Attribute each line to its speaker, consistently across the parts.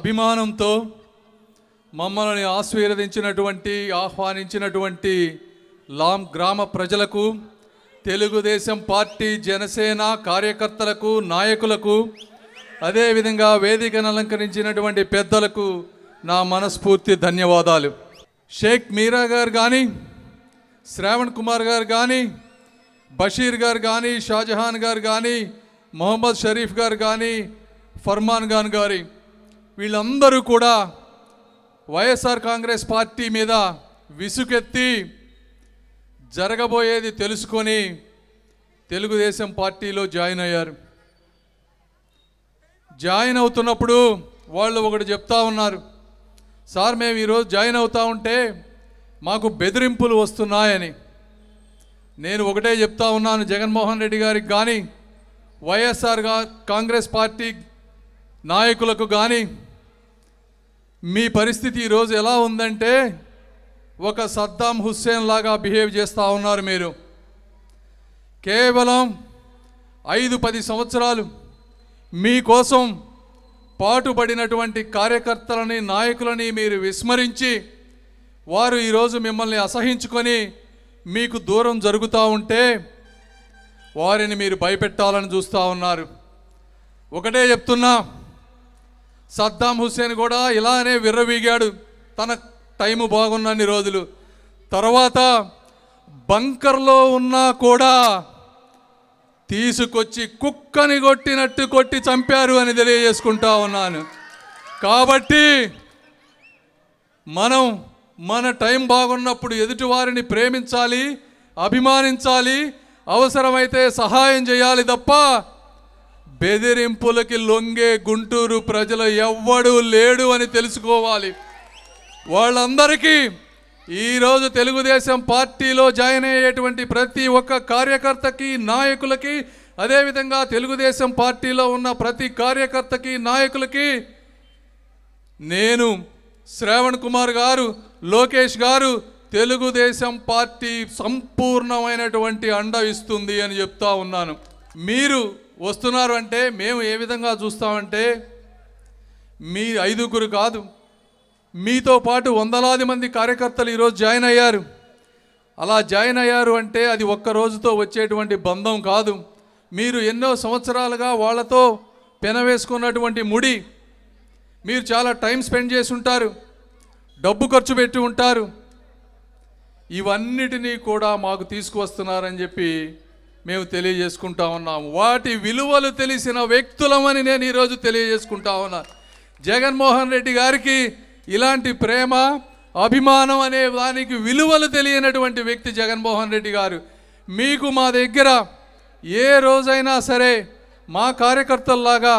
Speaker 1: అభిమానంతో మమ్మల్ని ఆహ్వానించినటువంటి లాం గ్రామ ప్రజలకు, తెలుగుదేశం పార్టీ, జనసేన కార్యకర్తలకు, నాయకులకు, అదేవిధంగా వేదికను అలంకరించినటువంటి పెద్దలకు నా మనస్ఫూర్తి ధన్యవాదాలు. షేక్ మీరా గారు కానీ, శ్రావణ్ కుమార్ గారు కానీ, బషీర్ గారు కానీ, షాజహాన్ గారు కానీ, మొహమ్మద్ షరీఫ్ గారు కానీ, ఫర్మాన్ ఖాన్ గారి వీళ్ళందరూ కూడా వైఎస్ఆర్ కాంగ్రెస్ పార్టీ మీద విసుకెత్తి జరగబోయేది తెలుసుకొని తెలుగుదేశం పార్టీలో జాయిన్ అయ్యారు. జాయిన్ అవుతున్నప్పుడు వాళ్ళు ఒకటి చెప్తా ఉన్నారు, సార్ మేము ఈరోజు జాయిన్ అవుతా ఉంటే మాకు బెదిరింపులు వస్తున్నాయని. నేను ఒకటే చెప్తా ఉన్నాను, జగన్మోహన్ రెడ్డి గారికి కానీ, వైఎస్ఆర్ కాంగ్రెస్ పార్టీ నాయకులకు కానీ, మీ పరిస్థితి ఈరోజు ఎలా ఉందంటే ఒక సద్దాం హుస్సేన్ లాగా బిహేవ్ చేస్తూ ఉన్నారు. మీరు కేవలం 5-10 సంవత్సరాలు మీకోసం పాటుపడినటువంటి కార్యకర్తలని, నాయకులని మీరు విస్మరించి వారు ఈరోజు మిమ్మల్ని అసహించుకొని మీకు దూరం జరుగుతూ ఉంటే వారిని మీరు భయపెట్టాలని చూస్తూ ఉన్నారు. ఒకటే చెప్తున్నా, సద్దాం హుస్సేన్ కూడా ఇలానే విర్రవీగాడు తన టైము బాగున్నన్ని రోజులు. తర్వాత బంకర్లో ఉన్నా కూడా తీసుకొచ్చి కుక్కని కొట్టినట్టు కొట్టి చంపారు అని తెలియజేసుకుంటా ఉన్నాను. కాబట్టి మనం మన టైం బాగున్నప్పుడు ఎదుటివారిని ప్రేమించాలి, అభిమానించాలి, అవసరమైతే సహాయం చేయాలి తప్ప బెదిరింపులకి లొంగే గుంటూరు ప్రజలు ఎవ్వడూ లేడు అని తెలుసుకోవాలి. వాళ్ళందరికీ ఈరోజు తెలుగుదేశం పార్టీలో జాయిన్ అయ్యేటువంటి ప్రతి ఒక్క కార్యకర్తకి, నాయకులకి, అదేవిధంగా తెలుగుదేశం పార్టీలో ఉన్న ప్రతి కార్యకర్తకి, నాయకులకి నేను, శ్రావణ్ కుమార్ గారు, లోకేష్ గారు, తెలుగుదేశం పార్టీ సంపూర్ణమైనటువంటి అండ ఇస్తుంది అని చెప్తా ఉన్నాను. మీరు వస్తున్నారు అంటే మేము ఏ విధంగా చూస్తామంటే, మీ 5గురు కాదు, మీతో పాటు వందలాది మంది కార్యకర్తలు ఈరోజు జాయిన్ అయ్యారు. అలా జాయిన్ అయ్యారు అంటే అది ఒక్క రోజుతో వచ్చేటువంటి బంధం కాదు. మీరు ఎన్నో సంవత్సరాలుగా వాళ్ళతో పెనవేసుకున్నటువంటి ముడి, మీరు చాలా టైం స్పెండ్ చేసి ఉంటారు, డబ్బు ఖర్చు పెట్టి ఉంటారు. ఇవన్నిటినీ కూడా మాకు తీసుకువస్తున్నారని చెప్పి మేము తెలియజేసుకుంటా ఉన్నాము. వాటి విలువలు తెలిసిన వ్యక్తులమని నేను ఈరోజు తెలియజేసుకుంటా ఉన్నాను. జగన్మోహన్ రెడ్డి గారికి ఇలాంటి ప్రేమ, అభిమానం అనే దానికి విలువలు తెలియనటువంటి వ్యక్తి జగన్మోహన్ రెడ్డి గారు. మీకు మా దగ్గర ఏ రోజైనా సరే మా కార్యకర్తల్లాగా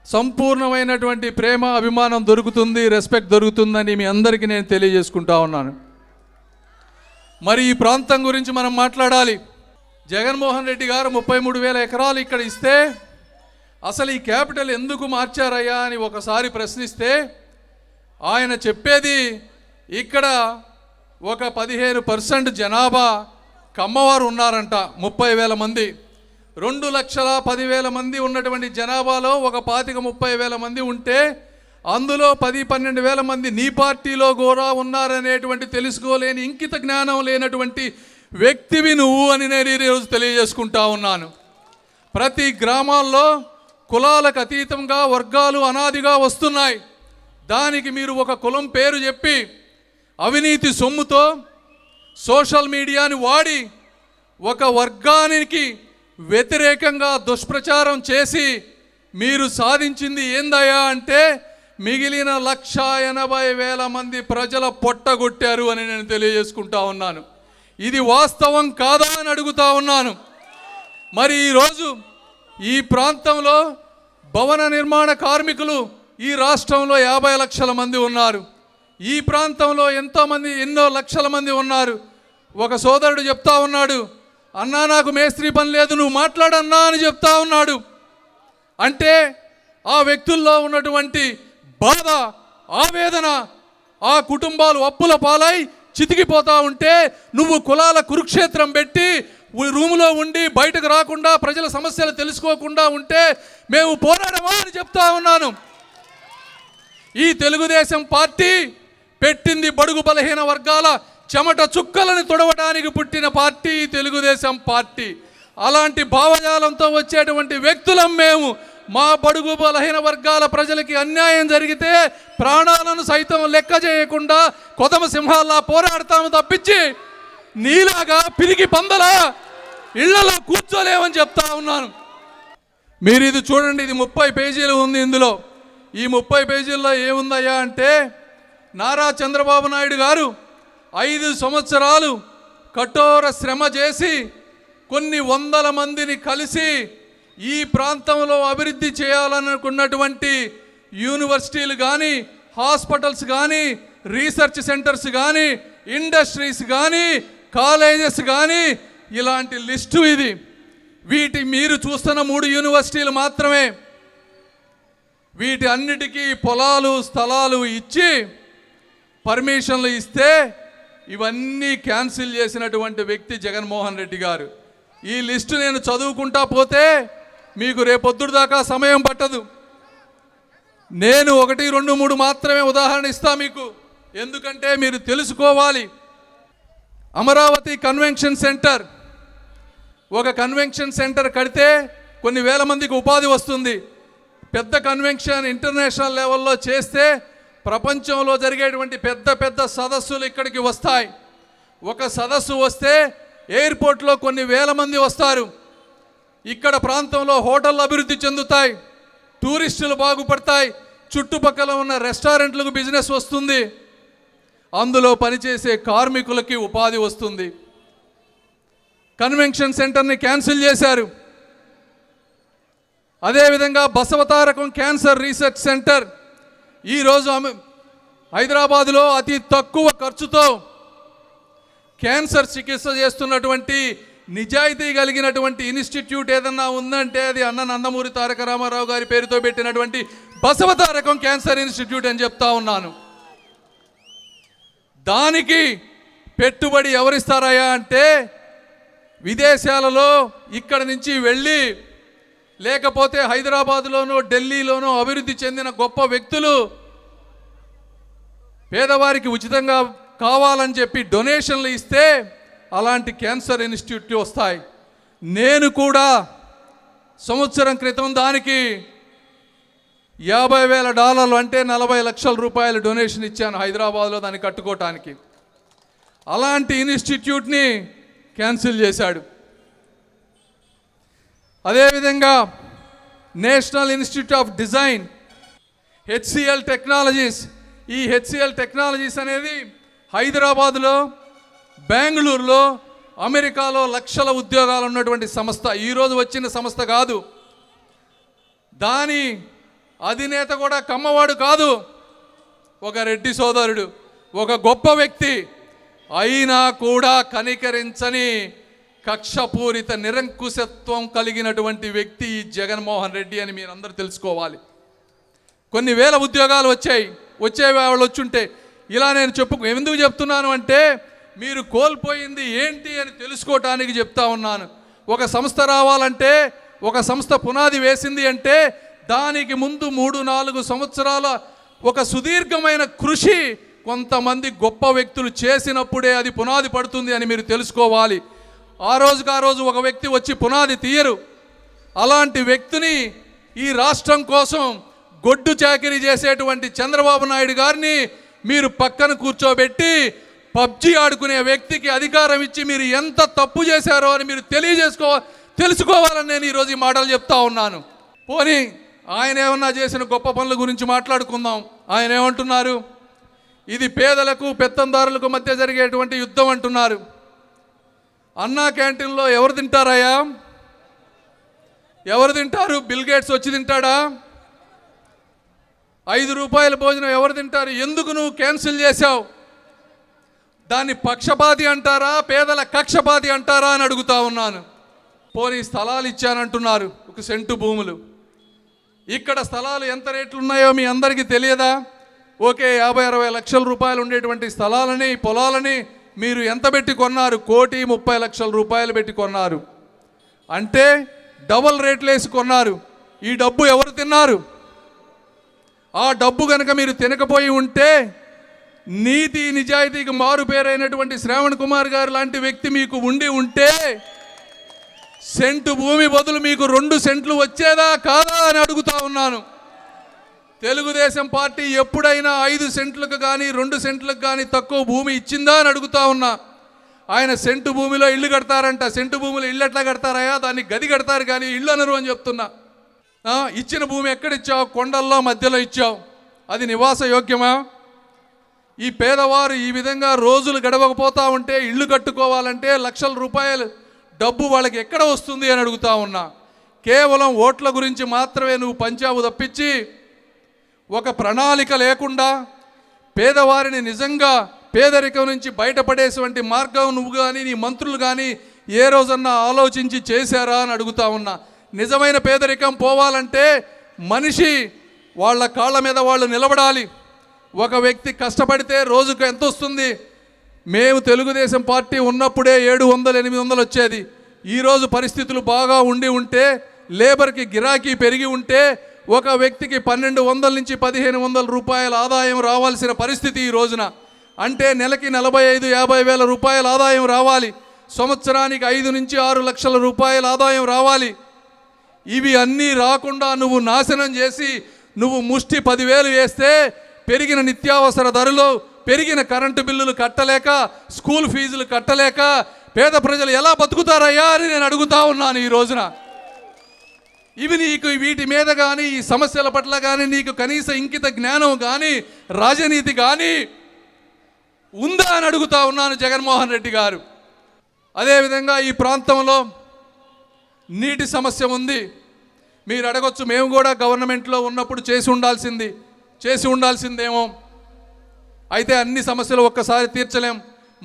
Speaker 1: సంపూర్ణమైనటువంటి ప్రేమ, అభిమానం దొరుకుతుంది, రెస్పెక్ట్ దొరుకుతుందని మీ అందరికీ నేను తెలియజేసుకుంటా ఉన్నాను. మరి ఈ ప్రాంతం గురించి మనం మాట్లాడాలి. జగన్మోహన్ రెడ్డి గారు 33,000 ఎకరాలు ఇక్కడ ఇస్తే అసలు ఈ క్యాపిటల్ ఎందుకు మార్చారయ్యా అని ఒకసారి ప్రశ్నిస్తే ఆయన చెప్పేది, ఇక్కడ ఒక 15% జనాభా కమ్మవారు ఉన్నారంట, 30,000 మంది. 2,10,000 మంది ఉన్నటువంటి జనాభాలో ఒక 25,000-30,000 మంది ఉంటే అందులో 10-12,000 మంది నీ పార్టీలో కూడా ఉన్నారనేటువంటి తెలుసుకోలేని, ఇంకిత జ్ఞానం లేనటువంటి వ్యక్తివి నువ్వు అని నేను ఈరోజు తెలియజేసుకుంటా ఉన్నాను. ప్రతి గ్రామాల్లో కులాలకు అతీతంగా వర్గాలు అనాదిగా వస్తున్నాయి. దానికి మీరు ఒక కులం పేరు చెప్పి అవినీతి సొమ్ముతో సోషల్ మీడియాని వాడి ఒక వర్గానికి వ్యతిరేకంగా దుష్ప్రచారం చేసి మీరు సాధించింది ఏందయ్యా అంటే మిగిలిన 1,80,000 మంది ప్రజల పొట్టగొట్టారు అని నేను తెలియజేసుకుంటా ఉన్నాను. ఇది వాస్తవం కాదా అని అడుగుతా ఉన్నాను. మరి ఈరోజు ఈ ప్రాంతంలో భవన నిర్మాణ కార్మికులు ఈ రాష్ట్రంలో 50 లక్షల మంది ఉన్నారు. ఈ ప్రాంతంలో ఎన్నో లక్షల మంది ఉన్నారు. ఒక సోదరుడు చెప్తా ఉన్నాడు, అన్నా నాకు మేస్త్రి పని లేదు, నువ్వు మాట్లాడన్నా అని చెప్తా ఉన్నాడు. అంటే ఆ వ్యక్తుల్లో ఉన్నటువంటి బాధ, ఆవేదన, ఆ కుటుంబాలు అప్పుల పాలై చితికిపోతా ఉంటే నువ్వు కులాల కురుక్షేత్రం పెట్టి రూములో ఉండి బయటకు రాకుండా ప్రజల సమస్యలు తెలుసుకోకుండా ఉంటే మేము పోరాడమా అని చెప్తా ఉన్నాను. ఈ తెలుగుదేశం పార్టీ పెట్టింది బడుగు బలహీన వర్గాల చెమట చుక్కలను తొడవడానికి పుట్టిన పార్టీ తెలుగుదేశం పార్టీ. అలాంటి భావజాలంతో వచ్చేటువంటి వ్యక్తులం మేము. మా బడుగు బలహీన వర్గాల ప్రజలకి అన్యాయం జరిగితే ప్రాణాలను సైతం లెక్క చేయకుండా కొదమ సింహాల్లా పోరాడతాము తప్పించి నీలాగా పిరికి పందలా ఇళ్లలో కూర్చోలేమని చెప్తా ఉన్నాను. మీరు ఇది చూడండి, ఇది 30 పేజీలు ఉంది. ఇందులో ఈ 30 పేజీల్లో ఏముందయ్యా అంటే, నారా చంద్రబాబు నాయుడు గారు 5 సంవత్సరాలు కఠోర శ్రమ చేసి కొన్ని వందల మందిని కలిసి ఈ ప్రాంతంలో అభివృద్ధి చేయాలనుకున్నటువంటి యూనివర్సిటీలు కానీ, హాస్పిటల్స్ కానీ, రీసెర్చ్ సెంటర్స్ కానీ, ఇండస్ట్రీస్ కానీ, కాలేజెస్ కానీ, ఇలాంటి లిస్టు ఇది. వీటి మీరు చూస్తున్న 3 యూనివర్సిటీలు మాత్రమే. వీటి అన్నిటికీ పొలాలు స్థలాలు ఇచ్చి పర్మిషన్లు ఇస్తే ఇవన్నీ క్యాన్సిల్ చేసినటువంటి వ్యక్తి జగన్మోహన్ రెడ్డి గారు. ఈ లిస్టు నేను చదువుకుంటా పోతే మీకు రేపొద్దుడు దాకా సమయం పట్టదు. నేను 1, 2, 3 మాత్రమే ఉదాహరణ ఇస్తా మీకు, ఎందుకంటే మీరు తెలుసుకోవాలి. అమరావతి కన్వెన్షన్ సెంటర్, ఒక కన్వెన్షన్ సెంటర్ కడితే కొన్ని వేల మందికి ఉపాధి వస్తుంది. పెద్ద కన్వెన్షన్ ఇంటర్నేషనల్ లెవెల్లో చేస్తే ప్రపంచంలో జరిగేటువంటి పెద్ద పెద్ద సదస్సులు ఇక్కడికి వస్తాయి. ఒక సదస్సు వస్తే ఎయిర్పోర్ట్లో కొన్ని వేల మంది వస్తారు. ఇక్కడ ప్రాంతంలో హోటళ్ళు అభివృద్ధి చెందుతాయి, టూరిస్టులు బాగుపడతాయి, చుట్టుపక్కల ఉన్న రెస్టారెంట్లకు బిజినెస్ వస్తుంది, అందులో పనిచేసే కార్మికులకి ఉపాధి వస్తుంది. కన్వెన్షన్ సెంటర్ని క్యాన్సిల్ చేశారు. అదేవిధంగా బసవతారకం క్యాన్సర్ రీసెర్చ్ సెంటర్ ఈరోజు హైదరాబాదులో అతి తక్కువ ఖర్చుతో క్యాన్సర్ చికిత్స చేస్తున్నటువంటి నిజాయితీ కలిగినటువంటి ఇన్స్టిట్యూట్ ఏదన్నా ఉందంటే అది అన్న నందమూరి తారక రామారావు గారి పేరుతో పెట్టినటువంటి బసవతారకం క్యాన్సర్ ఇన్స్టిట్యూట్ అని చెప్తా ఉన్నాను. దానికి పెట్టుబడి ఎవరిస్తారయ్యా అంటే విదేశాలలో ఇక్కడి నుంచి వెళ్ళి, లేకపోతే హైదరాబాదులోనో ఢిల్లీలోనో అభివృద్ధి చెందిన గొప్ప వ్యక్తులు పేదవారికి ఉచితంగా కావాలని చెప్పి డొనేషన్లు ఇస్తే అలాంటి క్యాన్సర్ ఇన్స్టిట్యూట్ వస్తాయి. నేను కూడా సంవత్సరం క్రితం దానికి $50,000 అంటే 40 లక్షల రూపాయలు డొనేషన్ ఇచ్చాను హైదరాబాద్లో దాన్ని కట్టుకోవటానికి. అలాంటి ఇన్స్టిట్యూట్ని క్యాన్సిల్ చేశాడు. అదేవిధంగా national institute of design HCL technologies, ఈ HCL టెక్నాలజీస్ అనేది హైదరాబాదులో, బెంగళూరులో, అమెరికాలో లక్షల ఉద్యోగాలు ఉన్నటువంటి సంస్థ. ఈరోజు వచ్చిన సంస్థ కాదు. దాని అధినేత కూడా కమ్మవాడు కాదు, ఒక రెడ్డి సోదరుడు, ఒక గొప్ప వ్యక్తి. అయినా కూడా కనికరించని కక్షపూరిత నిరంకుశత్వం కలిగినటువంటి వ్యక్తి జగన్మోహన్ రెడ్డి అని మీరందరూ తెలుసుకోవాలి. కొన్ని వేల ఉద్యోగాలు వచ్చేవి వాళ్ళు వచ్చుంటే ఇలా నేను ఎందుకు చెప్తున్నాను అంటే మీరు కోల్పోయింది ఏంటి అని తెలుసుకోవటానికి చెప్తా ఉన్నాను. ఒక సంస్థ రావాలంటే, ఒక సంస్థ పునాది వేసింది అంటే దానికి ముందు 3-4 సంవత్సరాల ఒక సుదీర్ఘమైన కృషి కొంతమంది గొప్ప వ్యక్తులు చేసినప్పుడే అది పునాది పడుతుంది అని మీరు తెలుసుకోవాలి. ఆ రోజు ఒక వ్యక్తి వచ్చి పునాది తీయరు. అలాంటి వ్యక్తిని ఈ రాష్ట్రం కోసం గొడ్డు చాకిరీ చేసేటువంటి చంద్రబాబు నాయుడు గారిని మీరు పక్కన కూర్చోబెట్టి పబ్జీ ఆడుకునే వ్యక్తికి అధికారం ఇచ్చి మీరు ఎంత తప్పు చేశారో అని మీరు తెలుసుకోవాలని నేను ఈరోజు ఈ మాటలు చెప్తా ఉన్నాను. పోనీ ఆయన ఏమన్నా చేసిన గొప్ప పనుల గురించి మాట్లాడుకుందాం. ఆయన ఏమంటున్నారు, ఇది పేదలకు పెత్తందారులకు మధ్య జరిగేటువంటి యుద్ధం అంటున్నారు. అన్నా క్యాంటీన్లో ఎవరు తింటారయ్యా? ఎవరు తింటారు? బిల్ గేట్స్ వచ్చి తింటాడా? ₹5 భోజనం ఎవరు తింటారు? ఎందుకు నువ్వు క్యాన్సిల్ చేశావు? దాన్ని పక్షపాతి అంటారా, పేదల కక్షపాతి అంటారా అని అడుగుతా ఉన్నాను. పోనీ స్థలాలు ఇచ్చానంటున్నారు, 1 సెంటు భూములు. ఇక్కడ స్థలాలు ఎంత రేట్లు ఉన్నాయో మీ అందరికీ తెలియదా? ఓకే, 50-60 లక్షల రూపాయలు ఉండేటువంటి స్థలాలని, పొలాలని మీరు ఎంత పెట్టి కొన్నారు? 1,30,00,000 పెట్టి కొన్నారు. అంటే డబల్ రేట్లు వేసి కొన్నారు. ఈ డబ్బు ఎవరు తిన్నారు? ఆ డబ్బు కనుక మీరు తినకపోయి ఉంటే నీతి నిజాయితీకి మారు పేరైనటువంటి శ్రావణ్ కుమార్ గారు లాంటి వ్యక్తి మీకు ఉండి ఉంటే సెంటు భూమి బదులు మీకు 2 సెంట్లు వచ్చేదా కాదా అని అడుగుతా ఉన్నాను. తెలుగుదేశం పార్టీ ఎప్పుడైనా 5 సెంట్లకు కానీ 2 సెంట్లకు కానీ తక్కువ భూమి ఇచ్చిందా అని అడుగుతా ఉన్నా. ఆయన సెంటు భూమిలో ఇల్లు కడతారంట. సెంటు భూమిలో ఇల్లు ఎట్లా కడతారయా? దాన్ని గది కడతారు కానీ ఇల్లు అనరు అని చెప్తున్నా. ఇచ్చిన భూమి ఎక్కడిచ్చావు? కొండల్లో మధ్యలో ఇచ్చావు. అది నివాస యోగ్యమా? ఈ పేదవారు ఈ విధంగా రోజులు గడవకపోతా ఉంటే ఇల్లు కట్టుకోవాలంటే లక్షల రూపాయలు డబ్బు వాళ్ళకి ఎక్కడ వస్తుంది అని అడుగుతా ఉన్నా. కేవలం ఓట్ల గురించి మాత్రమే నువ్వు పంచావు తప్పించి ఒక ప్రణాళిక లేకుండా పేదవారిని నిజంగా పేదరికం నుంచి బయటపడేటువంటి మార్గం నువ్వు కానీ నీ మంత్రులు కానీ ఏ రోజన్నా ఆలోచించి చేశారా అని అడుగుతా ఉన్నా. నిజమైన పేదరికం పోవాలంటే మనిషి వాళ్ళ కాళ్ళ మీద వాళ్ళు నిలబడాలి. ఒక వ్యక్తి కష్టపడితే రోజుకు ఎంత వస్తుంది? మేము తెలుగుదేశం పార్టీ ఉన్నప్పుడే 700-800 వచ్చేది. ఈరోజు పరిస్థితులు బాగా ఉంటే లేబర్కి గిరాకీ పెరిగి ఉంటే ఒక వ్యక్తికి 1200 నుంచి 1500 రూపాయల ఆదాయం రావాల్సిన పరిస్థితి ఈ రోజున. అంటే నెలకి 45-50 వేల రూపాయల ఆదాయం రావాలి. సంవత్సరానికి 5 నుంచి 6 లక్షల రూపాయల ఆదాయం రావాలి. ఇవి అన్నీ రాకుండా నువ్వు నాశనం చేసి నువ్వు ముష్టి 10,000 వేస్తే పెరిగిన నిత్యావసర ధరలు, పెరిగిన కరెంటు బిల్లులు కట్టలేక, స్కూల్ ఫీజులు కట్టలేక పేద ప్రజలు ఎలా బతుకుతారయ్యా అని నేను అడుగుతా ఉన్నాను ఈ రోజున. ఇవి నీకు వీటి మీద కానీ ఈ సమస్యల పట్ల కానీ నీకు కనీస ఇంకిత జ్ఞానం కానీ రాజనీతి కానీ ఉందా అని అడుగుతా ఉన్నాను జగన్మోహన్ రెడ్డి గారు. అదేవిధంగా ఈ ప్రాంతంలో నీటి సమస్య ఉంది. మీరు అడగొచ్చు, మేము కూడా గవర్నమెంట్లో ఉన్నప్పుడు చేసి ఉండాల్సిందేమో. అయితే అన్ని సమస్యలు ఒక్కసారి తీర్చలేం.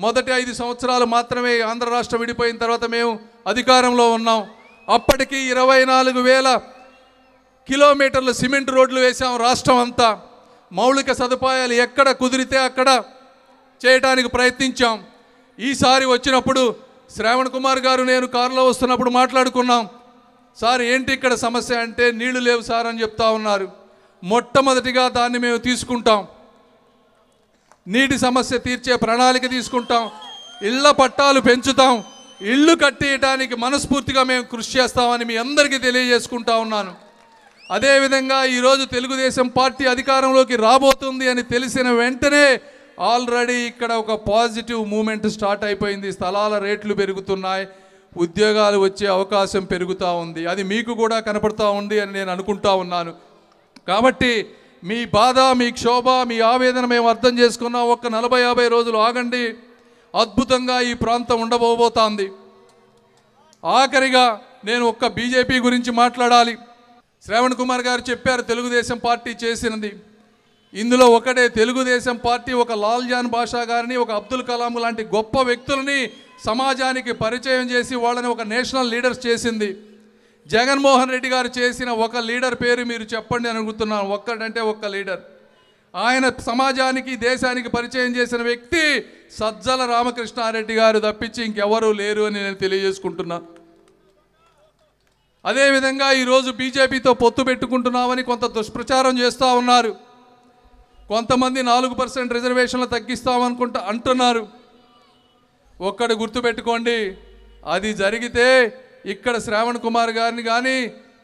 Speaker 1: మొదటి 5 సంవత్సరాలు మాత్రమే ఆంధ్ర రాష్ట్రం విడిపోయిన తర్వాత మేము అధికారంలో ఉన్నాం. అప్పటికి 24,000 కిలోమీటర్ల సిమెంట్ రోడ్లు వేసాం రాష్ట్రం అంతా. మౌలిక సదుపాయాలు ఎక్కడ కుదిరితే అక్కడ చేయడానికి ప్రయత్నించాం. ఈసారి వచ్చినప్పుడు శ్రావణ్ కుమార్ గారు నేను కారులో వస్తున్నప్పుడు మాట్లాడుకున్నాం. సార్ ఏంటి ఇక్కడ సమస్య అంటే నీళ్లు లేవు సార్ అని చెప్తా ఉన్నారు. మొట్టమొదటిగా దాన్ని మేము తీసుకుంటాం. నీటి సమస్య తీర్చే ప్రణాళిక తీసుకుంటాం. ఇళ్ల పట్టాలు పెంచుతాం. ఇళ్ళు కట్టేయడానికి మనస్ఫూర్తిగా మేము కృషి చేస్తామని మీ అందరికీ తెలియజేసుకుంటా ఉన్నాను. అదేవిధంగా ఈరోజు తెలుగుదేశం పార్టీ అధికారంలోకి రాబోతుంది అని తెలిసిన వెంటనే ఆల్రెడీ ఇక్కడ ఒక పాజిటివ్ మూమెంట్ స్టార్ట్ అయిపోయింది. స్థలాల రేట్లు పెరుగుతున్నాయి, ఉద్యోగాలు వచ్చే అవకాశం పెరుగుతూ ఉంది. అది మీకు కూడా కనపడుతూ ఉంది అని నేను అనుకుంటా ఉన్నాను. కాబట్టి మీ బాధ, మీ క్షోభ, మీ ఆవేదన మేము అర్థం చేసుకున్నాం. ఒక్క 40-50 రోజులు ఆగండి. అద్భుతంగా ఈ ప్రాంతం ఉండబోతోంది. ఆఖరిగా నేను ఒక్క బీజేపీ గురించి మాట్లాడాలి. శ్రావణ్ కుమార్ గారు చెప్పారు తెలుగుదేశం పార్టీ చేసినది. ఇందులో ఒకటే, తెలుగుదేశం పార్టీ ఒక లాల్ జాన్ బాషా గారిని, ఒక అబ్దుల్ కలాం లాంటి గొప్ప వ్యక్తులని సమాజానికి పరిచయం చేసి వాళ్ళని ఒక నేషనల్ లీడర్స్ చేసింది. జగన్మోహన్ రెడ్డి గారు చేసిన ఒక లీడర్ పేరు మీరు చెప్పండి అని అడుగుతున్నాను. ఒక్కడంటే ఒక్క లీడర్. ఆయన సమాజానికి, దేశానికి పరిచయం చేసిన వ్యక్తి సజ్జల రామకృష్ణారెడ్డి గారు తప్పించి ఇంకెవరూ లేరు అని నేను తెలియజేసుకుంటున్నా. అదేవిధంగా ఈరోజు బీజేపీతో పొత్తు పెట్టుకుంటున్నామని కొంత దుష్ప్రచారం చేస్తూ ఉన్నారు. కొంతమంది 4% రిజర్వేషన్లు అంటున్నారు. ఒక్కడు గుర్తుపెట్టుకోండి, అది జరిగితే ఇక్కడ శ్రావణ్ కుమార్ గారిని కానీ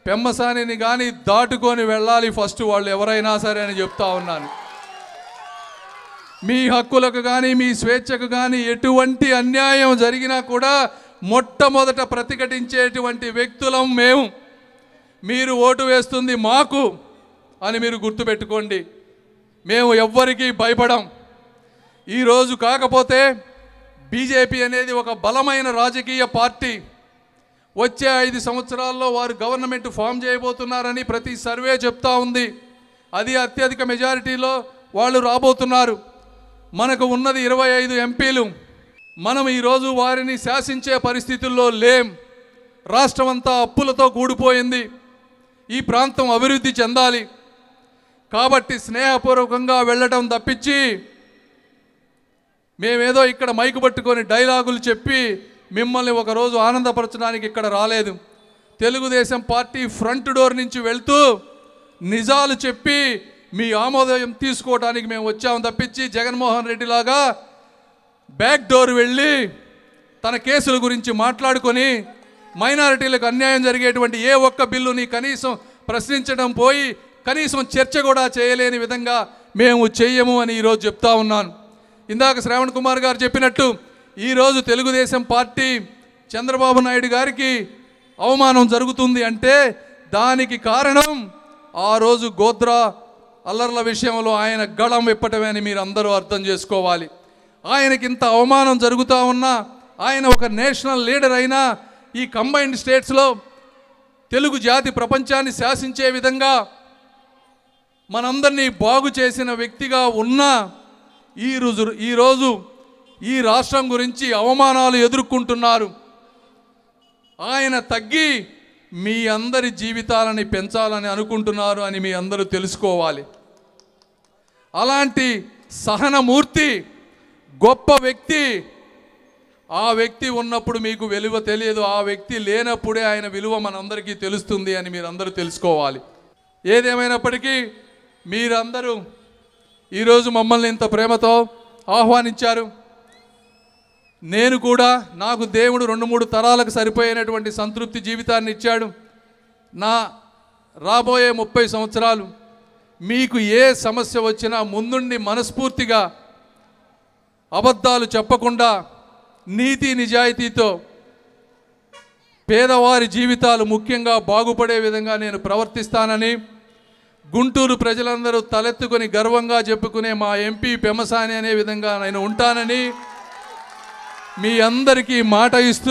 Speaker 1: పెమ్మసానిని కానీ దాటుకొని వెళ్ళాలి ఫస్ట్ వాళ్ళు ఎవరైనా సరే అని చెప్తా ఉన్నాను. మీ హక్కులకు కానీ మీ స్వేచ్ఛకు కానీ ఎటువంటి అన్యాయం జరిగినా కూడా మొట్టమొదట ప్రతిఘటించేటువంటి వ్యక్తులం మేము. మీరు ఓటు వేస్తుంది మాకు అని మీరు గుర్తుపెట్టుకోండి. మేము ఎవ్వరికీ భయపడం. ఈరోజు కాకపోతే బీజేపీ అనేది ఒక బలమైన రాజకీయ పార్టీ. వచ్చే 5 సంవత్సరాల్లో వారు గవర్నమెంట్ ఫామ్ చేయబోతున్నారని ప్రతి సర్వే చెప్తా ఉంది. అది అత్యధిక మెజారిటీలో వాళ్ళు రాబోతున్నారు. మనకు ఉన్నది 25 ఎంపీలు. మనం ఈరోజు వారిని శాసించే పరిస్థితుల్లో లేం. రాష్ట్రం అంతా అప్పులతో కూడిపోయింది. ఈ ప్రాంతం అభివృద్ధి చెందాలి కాబట్టి స్నేహపూర్వకంగా వెళ్ళటం తప్పించి మేమేదో ఇక్కడ మైకు పట్టుకొని డైలాగులు చెప్పి మిమ్మల్ని ఒకరోజు ఆనందపరచడానికి ఇక్కడ రాలేదు. తెలుగుదేశం పార్టీ ఫ్రంట్ డోర్ నుంచి వెళ్తూ నిజాలు చెప్పి మీ ఆమోదం తీసుకోవడానికి మేము వచ్చాము తప్పించి జగన్మోహన్ రెడ్డి లాగా బ్యాక్ డోర్ వెళ్ళి తన కేసుల గురించి మాట్లాడుకొని మైనారిటీలకు అన్యాయం జరిగేటువంటి ఏ ఒక్క బిల్లుని కనీసం ప్రశ్నించడం పోయి కనీసం చర్చ కూడా చేయలేని విధంగా మేము చెయ్యము అని ఈరోజు చెప్తా ఉన్నాను. ఇందాక శ్రావణ్ కుమార్ గారు చెప్పినట్టు ఈరోజు తెలుగుదేశం పార్టీ చంద్రబాబు నాయుడు గారికి అవమానం జరుగుతుంది అంటే దానికి కారణం ఆ రోజు గోద్రా అల్లర్ల విషయంలో ఆయన గళం విప్పటమే అని మీరు అందరూ అర్థం చేసుకోవాలి. ఆయనకి ఇంత అవమానం జరుగుతూ ఉన్నా, ఆయన ఒక నేషనల్ లీడర్ అయినా ఈ కంబైన్డ్ స్టేట్స్లో తెలుగు జాతి ప్రపంచాన్ని శాసించే విధంగా మనందరినీ బాగు చేసిన వ్యక్తిగా ఉన్నా ఈరోజు ఈ రాష్ట్రం గురించి అవమానాలు ఎదుర్కొంటున్నారు. ఆయన తగ్గి మీ అందరి జీవితాలని పెంచాలని అనుకుంటున్నారు అని మీ అందరూ తెలుసుకోవాలి. అలాంటి సహనమూర్తి గొప్ప వ్యక్తి, ఆ వ్యక్తి ఉన్నప్పుడు మీకు విలువ తెలియదు, ఆ వ్యక్తి లేనప్పుడే ఆయన విలువ మనందరికీ తెలుస్తుంది అని మీరందరూ తెలుసుకోవాలి. ఏదేమైనప్పటికీ మీరందరూ ఈరోజు మమ్మల్ని ఇంత ప్రేమతో ఆహ్వానించారు. నేను కూడా, నాకు దేవుడు 2-3 తరాలకు సరిపోయినటువంటి సంతృప్తి జీవితాన్ని ఇచ్చాడు. నా రాబోయే 30 సంవత్సరాలు మీకు ఏ సమస్య వచ్చినా ముందుండి మనస్ఫూర్తిగా అబద్ధాలు చెప్పకుండా నీతి నిజాయితీతో పేదవారి జీవితాలు ముఖ్యంగా బాగుపడే విధంగా నేను ప్రవర్తిస్తానని, గుంటూరు ప్రజలందరూ తలెత్తుకొని గర్వంగా చెప్పుకునే మా ఎంపీ పెమసాని అనే విధంగా నేను ఉంటానని మీ అందరికీ మాట ఇస్తూ